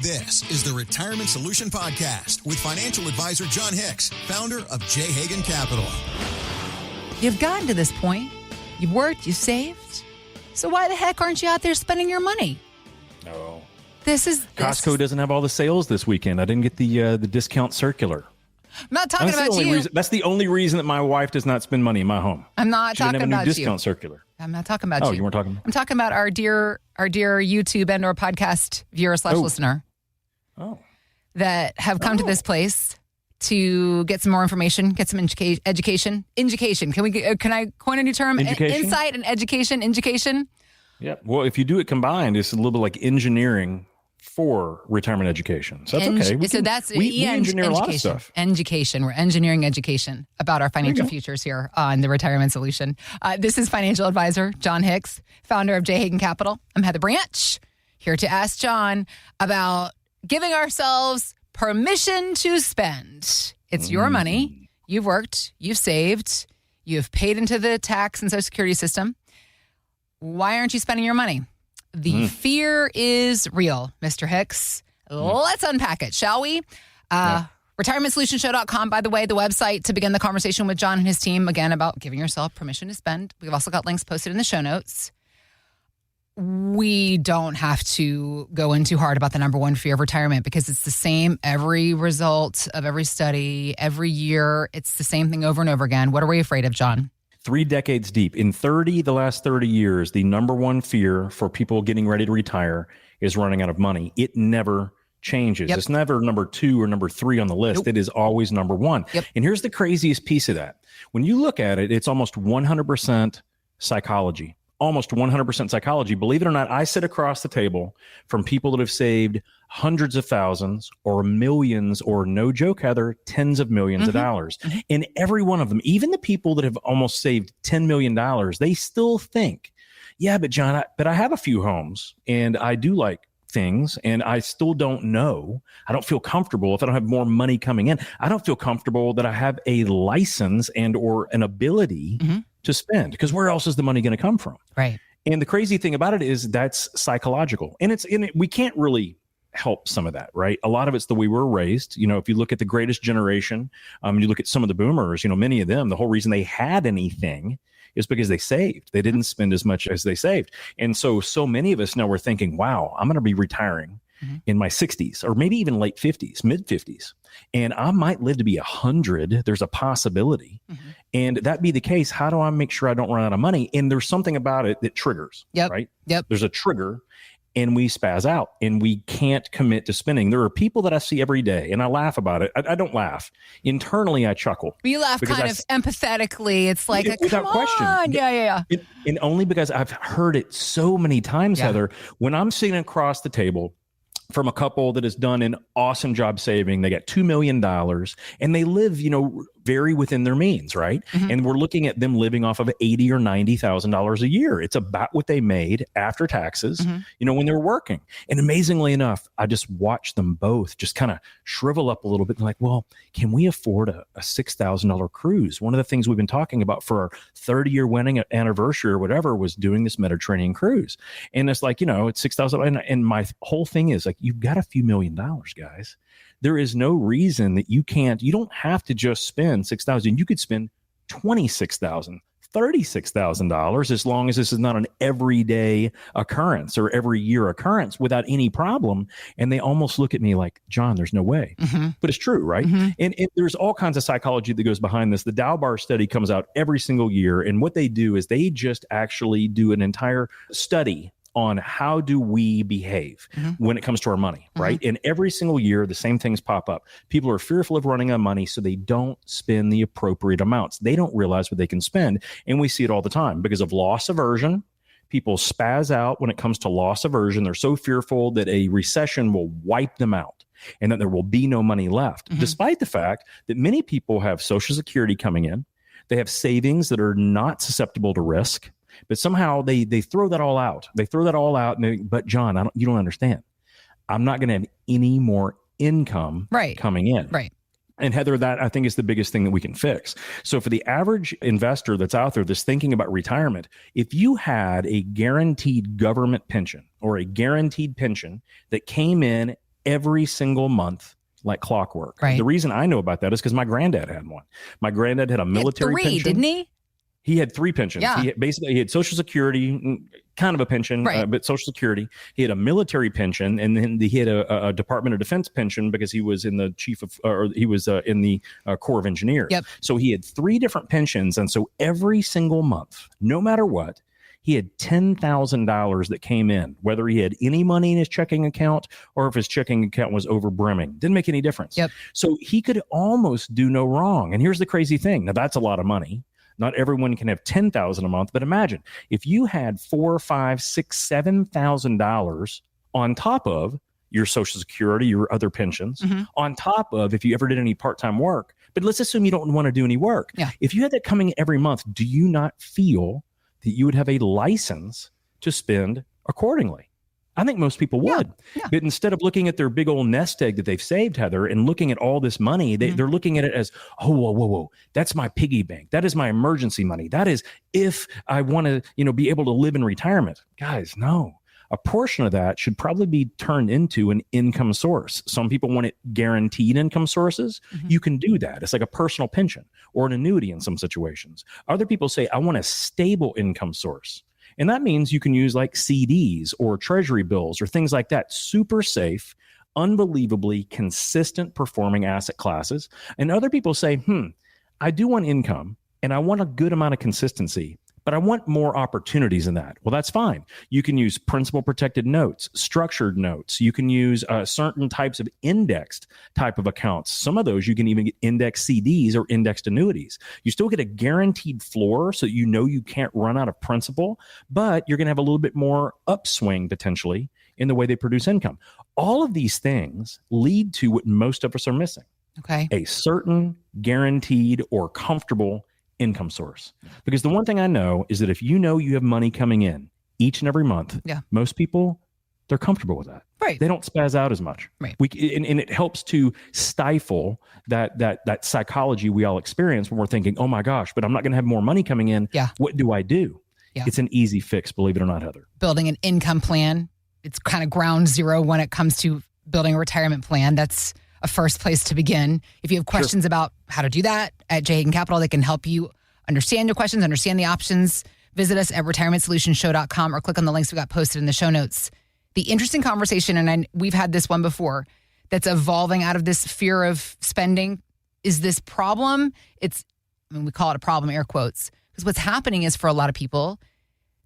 This is the Retirement Solution Podcast with financial advisor Jon Hicks, founder of J. Hagan Capital. You've gotten to this point. You've worked, you've saved. So why the heck aren't you out there spending your money? No. Costco doesn't have all the sales this weekend. I didn't get the discount circular. I'm not talking about you. That's the only reason that my wife does not spend money in my home. I'm not talking about you. Discount circular. I'm not talking about you. Oh, you weren't talking about me? I'm talking about our dear YouTube and or podcast viewer / listener. Oh. That have come to this place to get some more information, get some education. Can I coin a new term? Insight and education. Yeah. Well, if you do it combined, it's a little bit like engineering for retirement education. So that's okay. We engineer a lot of stuff. Education. We're engineering education about our financial futures here on the Retirement Solution. This is financial advisor Jon Hicks, founder of J. Hagan Capital. I'm Heather Branch, here to ask Jon about giving ourselves permission to spend. It's your money. You've worked. You've saved. You've paid into the tax and Social Security system. Why aren't you spending your money? The fear is real, Mr. Hicks. Let's unpack it, shall we? RetirementSolutionShow.com, by the way, the website to begin the conversation with Jon and his team, again, about giving yourself permission to spend. We've also got links posted in the show notes. We don't have to go in too hard about the number one fear of retirement because it's the same every result of every study, every year. It's the same thing over and over again. What are we afraid of, Jon? 3 decades deep. In the last 30 years, the number one fear for people getting ready to retire is running out of money. It never changes. It's never number 2 or number 3 on the list. Nope. It is always number 1. Yep. And here's the craziest piece of that. When you look at it, it's almost 100% psychology. Almost 100% psychology. Believe it or not, I sit across the table from people that have saved hundreds of thousands or millions or, no joke, Heather, tens of millions of dollars. And every one of them, even the people that have almost saved $10 million, they still think, yeah, but Jon, I have a few homes and I do like things and I still don't know. I don't feel comfortable if I don't have more money coming in. I don't feel comfortable that I have a license and or an ability to spend, because where else is the money going to come from? Right. And the crazy thing about it is that's psychological, and we can't really help some of that, right? A lot of it's the way we're raised. You know, if you look at the greatest generation, you look at some of the boomers, many of them, the whole reason they had anything is because they saved. They didn't spend as much as they saved. And so many of us now we're thinking, wow, I'm going to be retiring in my 60s or maybe even late 50s, mid 50s. And I might live to be 100. There's a possibility. And that be the case. How do I make sure I don't run out of money? And there's something about it that triggers, right? There's a trigger and we spaz out and we can't commit to spending. There are people that I see every day and I laugh about it. I don't laugh. Internally, I chuckle. You laugh kind of empathetically. It's like, without question. Yeah. And only because I've heard it so many times, Heather, when I'm sitting across the table from a couple that has done an awesome job saving. They got $2 million and they live, very within their means, right? And we're looking at them living off of $80,000 or $90,000 a year. It's about what they made after taxes, when they were working. And amazingly enough, I just watched them both just kind of shrivel up a little bit and like, well, can we afford a $6,000 cruise? One of the things we've been talking about for our 30-year wedding anniversary or whatever was doing this Mediterranean cruise. And it's like, it's $6,000. And my whole thing is like, you've got a few $1 million, guys. There is no reason that you don't have to just spend $6,000. You could spend $26,000, $36,000 as long as this is not an everyday occurrence or every year occurrence without any problem. And they almost look at me like, Jon, there's no way. But it's true, right? And there's all kinds of psychology that goes behind this. The Dow Bar study comes out every single year. And what they do is they just actually do an entire study on how do we behave when it comes to our money, right? And every single year, the same things pop up. People are fearful of running out of money, so they don't spend the appropriate amounts. They don't realize what they can spend. And we see it all the time because of loss aversion. People spaz out when it comes to loss aversion. They're so fearful that a recession will wipe them out and that there will be no money left, despite the fact that many people have Social Security coming in. They have savings that are not susceptible to risk. But somehow they throw that all out. But Jon, you don't understand. I'm not going to have any more income coming in. Right. And Heather, that I think is the biggest thing that we can fix. So for the average investor that's out there that's thinking about retirement, if you had a guaranteed government pension or a guaranteed pension that came in every single month like clockwork. Right. The reason I know about that is because my granddad had one. My granddad had a military pension. Didn't he? He had 3 pensions. Yeah. He had Social Security, kind of a pension, right. But Social Security. He had a military pension, and then he had a Department of Defense pension because he was in the in the Corps of Engineers. Yep. So he had 3 different pensions, and so every single month, no matter what, he had $10,000 that came in, whether he had any money in his checking account or if his checking account was over brimming. Didn't make any difference. Yep. So he could almost do no wrong. And here's the crazy thing. Now, that's a lot of money. Not everyone can have $10,000 a month, but imagine if you had $4,000, $5,000, $6,000, $7,000 on top of your Social Security, your other pensions, on top of if you ever did any part-time work. But let's assume you don't want to do any work. Yeah. If you had that coming every month, do you not feel that you would have a license to spend accordingly? I think most people would. Yeah. But instead of looking at their big old nest egg that they've saved, Heather, and looking at all this money, they're looking at it as, oh, whoa, that's my piggy bank. That is my emergency money. That is if I want to, be able to live in retirement. Guys, no. A portion of that should probably be turned into an income source. Some people want it guaranteed income sources. You can do that. It's like a personal pension or an annuity in some situations. Other people say, I want a stable income source. And that means you can use like CDs or treasury bills or things like that. Super safe, unbelievably consistent performing asset classes. And other people say, I do want income and I want a good amount of consistency, but I want more opportunities than that. Well, that's fine. You can use principal protected notes, structured notes. You can use certain types of indexed type of accounts. Some of those you can even get indexed CDs or indexed annuities. You still get a guaranteed floor, so you can't run out of principal, but you're going to have a little bit more upswing potentially in the way they produce income. All of these things lead to what most of us are missing. Okay. A certain guaranteed or comfortable income source. Because the one thing I know is that if you have money coming in each and every month, most people, they're comfortable with that. Right. They don't spaz out as much. Right. And it helps to stifle that psychology we all experience when we're thinking, oh my gosh, but I'm not going to have more money coming in. Yeah. What do I do? Yeah. It's an easy fix, believe it or not, Heather. Building an income plan. It's kind of ground zero when it comes to building a retirement plan. That's a first place to begin. If you have questions about how to do that at J. Hagan Capital, they can help you understand your questions, understand the options. Visit us at retirementsolutionshow.com or click on the links we got posted in the show notes. The interesting conversation, and we've had this one before, that's evolving out of this fear of spending is this problem. We call it a problem, air quotes, because what's happening is for a lot of people,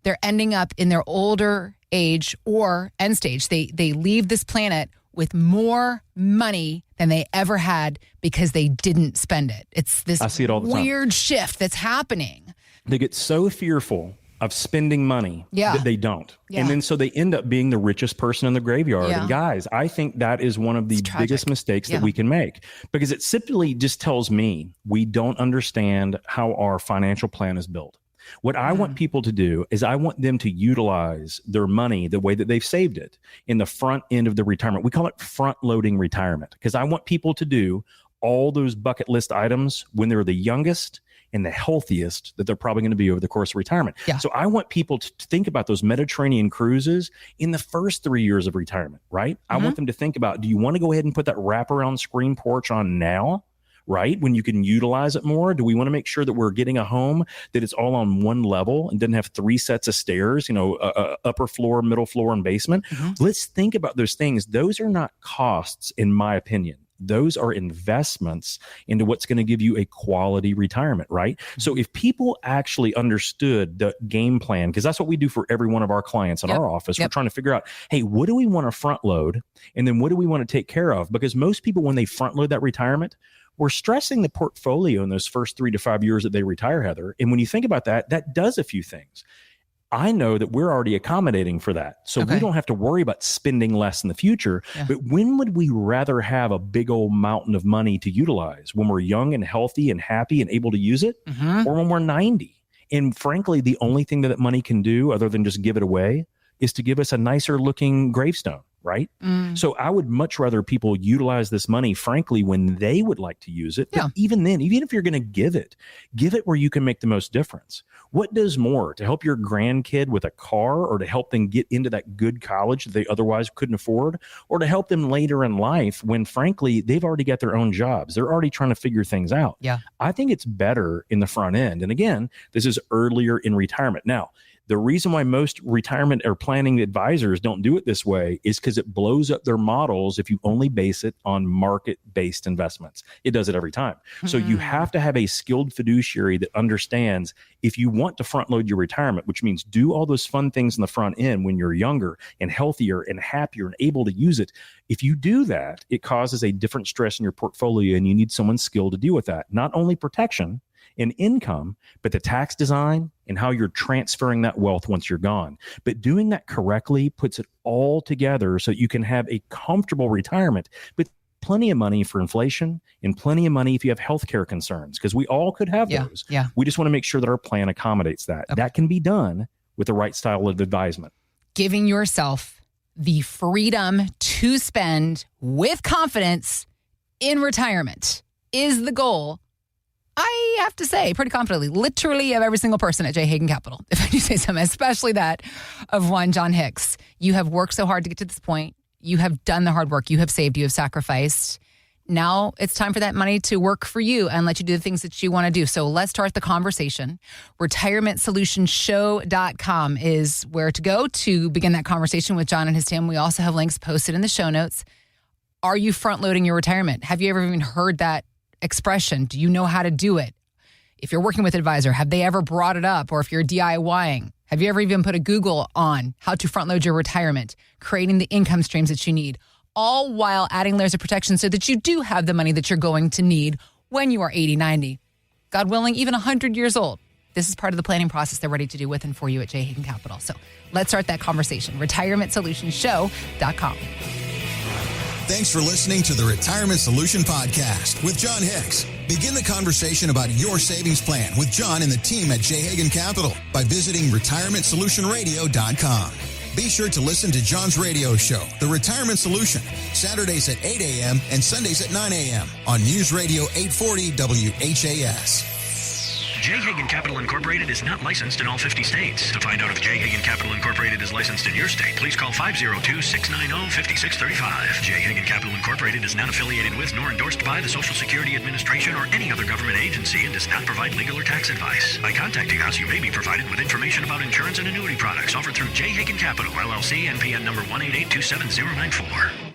they're ending up in their older age or end stage. They leave this planet with more money than they ever had because they didn't spend it. It's this I see it all the weird time. Shift that's happening. They get so fearful of spending money that they don't. Yeah. And then so they end up being the richest person in the graveyard. Yeah. And guys, I think that is one of the biggest mistakes that we can make, because it simply just tells me we don't understand how our financial plan is built. What I want people to do is I want them to utilize their money the way that they've saved it in the front end of the retirement. We call it front loading retirement, because I want people to do all those bucket list items when they're the youngest and the healthiest that they're probably going to be over the course of retirement. Yeah. So I want people to think about those Mediterranean cruises in the first 3 years of retirement, right? I want them to think about, do you want to go ahead and put that wraparound screen porch on now? Right? When you can utilize it more? Do we want to make sure that we're getting a home that it's all on one level and doesn't have 3 sets of stairs, upper floor, middle floor, and basement? Let's think about those things. Those are not costs, in my opinion. Those are investments into what's going to give you a quality retirement, right? So if people actually understood the game plan, because that's what we do for every one of our clients in our office, we're trying to figure out, hey, what do we want to front load? And then what do we want to take care of? Because most people, when they front load that retirement, we're stressing the portfolio in those first 3 to 5 years that they retire, Heather. And when you think about that, that does a few things. I know that we're already accommodating for that. So we don't have to worry about spending less in the future. Yeah. But when would we rather have a big old mountain of money to utilize? When we're young and healthy and happy and able to use it? Or when we're 90? And frankly, the only thing that money can do other than just give it away is to give us a nicer looking gravestone. right? So I would much rather people utilize this money, frankly, when they would like to use it. Yeah. But even then, even if you're going to give it where you can make the most difference. What does more, to help your grandkid with a car, or to help them get into that good college that they otherwise couldn't afford, or to help them later in life when, frankly, they've already got their own jobs. They're already trying to figure things out. Yeah. I think it's better in the front end. And again, this is earlier in retirement. Now, the reason why most retirement or planning advisors don't do it this way is because it blows up their models if you only base it on market-based investments. It does it every time. So you have to have a skilled fiduciary that understands if you want to front load your retirement, which means do all those fun things in the front end when you're younger and healthier and happier and able to use it. If you do that, it causes a different stress in your portfolio, and you need someone skilled to deal with that. Not only protection and income, but the tax design and how you're transferring that wealth once you're gone. But doing that correctly puts it all together so you can have a comfortable retirement, but plenty of money for inflation and plenty of money if you have healthcare concerns, because we all could have those. Yeah. We just want to make sure that our plan accommodates that. Okay. That can be done with the right style of advisement. Giving yourself the freedom to spend with confidence in retirement is the goal. I have to say, pretty confidently, literally of every single person at J. Hagan Capital, if I do say something, especially that of one Jon Hicks. You have worked so hard to get to this point. You have done the hard work. You have saved. You have sacrificed. Now it's time for that money to work for you and let you do the things that you want to do. So let's start the conversation. RetirementSolutionShow.com is where to go to begin that conversation with Jon and his team. We also have links posted in the show notes. Are you front loading your retirement? Have you ever even heard that expression? Do you know how to do it? If you're working with an advisor, have they ever brought it up? Or if you're DIYing, have you ever even put a Google on how to front load your retirement, creating the income streams that you need, all while adding layers of protection so that you do have the money that you're going to need when you are 80, 90, God willing, even 100 years old? This is part of the planning process they're ready to do with and for you at J. Hagan Capital. So let's start that conversation. RetirementSolutionShow.com. Thanks for listening to the Retirement Solution Podcast with Jon Hicks. Begin the conversation about your savings plan with Jon and the team at J. Hagan Capital by visiting retirementsolutionradio.com. Be sure to listen to Jon's radio show, The Retirement Solution, Saturdays at 8 a.m. and Sundays at 9 a.m. on News Radio 840 WHAS. J. Hagan Capital Incorporated is not licensed in all 50 states. To find out if J. Hagan Capital Incorporated is licensed in your state, please call 502-690-5635. J. Hagan Capital Incorporated is not affiliated with nor endorsed by the Social Security Administration or any other government agency and does not provide legal or tax advice. By contacting us, you may be provided with information about insurance and annuity products offered through J. Hagan Capital, LLC, NPN number 1882794.